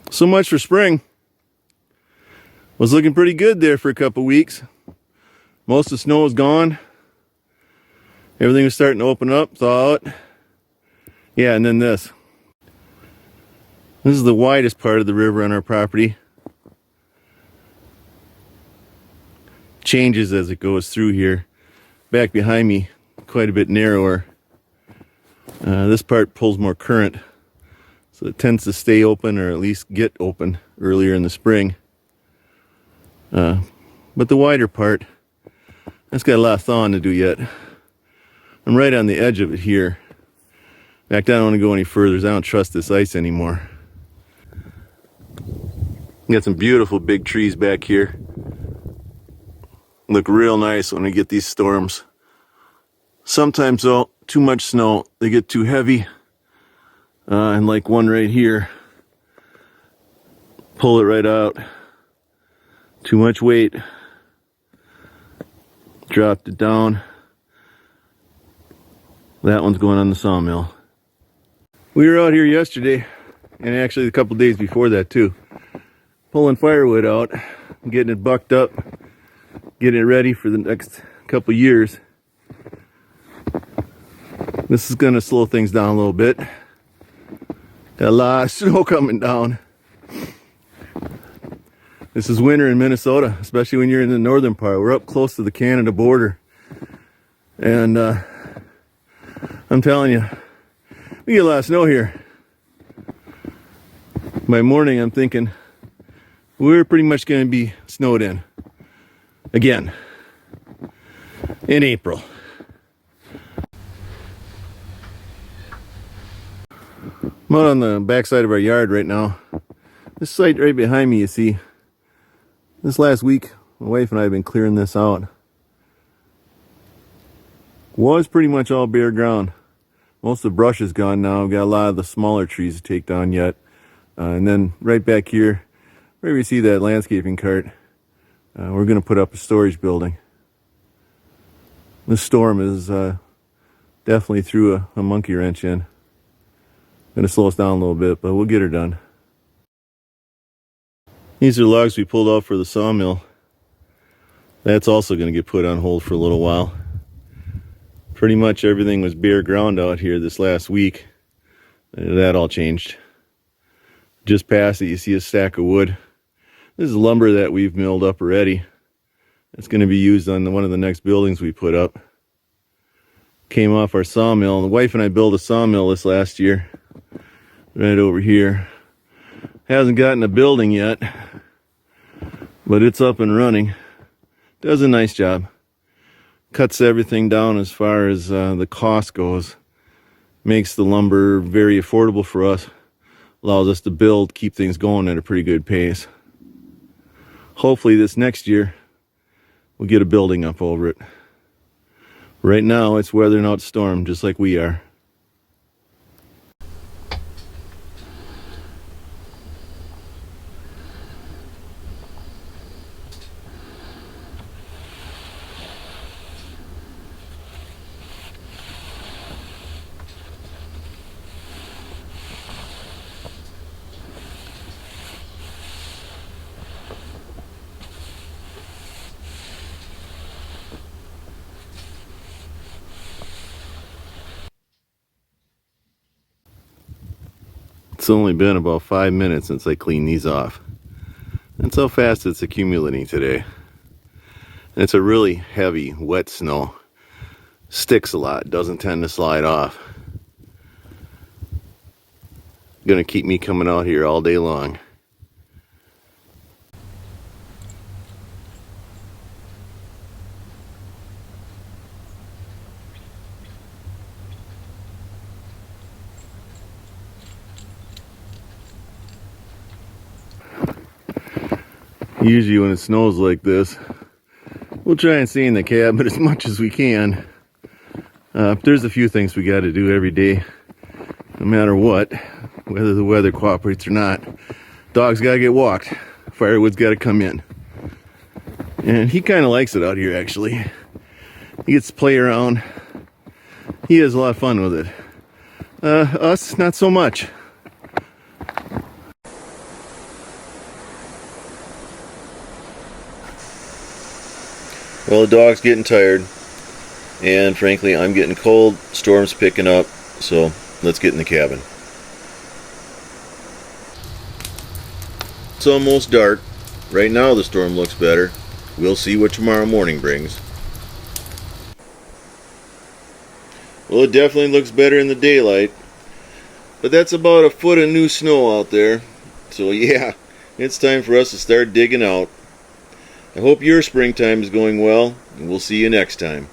So much for spring. Was looking pretty good there for a couple weeks. Most of the snow was gone. Everything was starting to open up, thaw out. Yeah, and then this. This is the widest part of the river on our property. Changes as it goes through here. Back behind me, quite a bit narrower. This part pulls more current, so it tends to stay open, or at least get open earlier in the spring. But the wider part, that's got a lot of thawing to do yet. I'm right on the edge of it here. In fact, I don't want to go any further, I don't trust this ice anymore. Got some beautiful big trees back here. Look real nice when we get these storms. Sometimes though, too much snow, they get too heavy. And like one right here, pull it right out. Too much weight. Dropped it down. That one's going on the sawmill. We were out here yesterday, and actually a couple days before that too, pulling firewood out, getting it bucked up, getting it ready for the next couple years. This is gonna slow things down a little bit. Got a lot of snow coming down. This is winter in Minnesota, especially when you're in the northern part. We're up close to the Canada border. And I'm telling you, we get a lot of snow here. By morning, I'm thinking we're pretty much going to be snowed in again in April. I'm out on the backside of our yard right now. This site right behind me, you see. This last week, my wife and I have been clearing this out. Was pretty much all bare ground. Most of the brush is gone now. We've got a lot of the smaller trees to take down yet. And then right back here, where we see that landscaping cart, we're going to put up a storage building. This storm is definitely threw a monkey wrench in. Going to slow us down a little bit, but we'll get her done. These are logs we pulled out for the sawmill. That's also going to get put on hold for a little while. Pretty much everything was bare ground out here this last week. That all changed. Just past it, you see a stack of wood. This is lumber that we've milled up already. It's going to be used on one of the next buildings we put up. Came off our sawmill. The wife and I built a sawmill this last year. Right over here. Hasn't gotten a building yet, but it's up and running. Does a nice job. Cuts everything down as far as the cost goes. Makes the lumber very affordable for us. Allows us to build, keep things going at a pretty good pace. Hopefully this next year, we'll get a building up over it. Right now, it's weathering out storm, just like we are. It's only been about 5 minutes since I cleaned these off. That's how fast it's accumulating today. And it's a really heavy, wet snow. Sticks a lot, doesn't tend to slide off. Gonna keep me coming out here all day long. Usually when it snows like this, we'll try and stay in the cabin as much as we can. There's a few things we got to do every day, no matter what, whether the weather cooperates or not. Dog's got to get walked. Firewood's got to come in. And he kind of likes it out here, actually. He gets to play around. He has a lot of fun with it. Us, not so much. Well, the dog's getting tired, and frankly, I'm getting cold. Storm's picking up, so let's get in the cabin. It's almost dark. Right now the storm looks better. We'll see what tomorrow morning brings. Well, it definitely looks better in the daylight, but that's about a foot of new snow out there. So yeah, it's time for us to start digging out. I hope your springtime is going well, and we'll see you next time.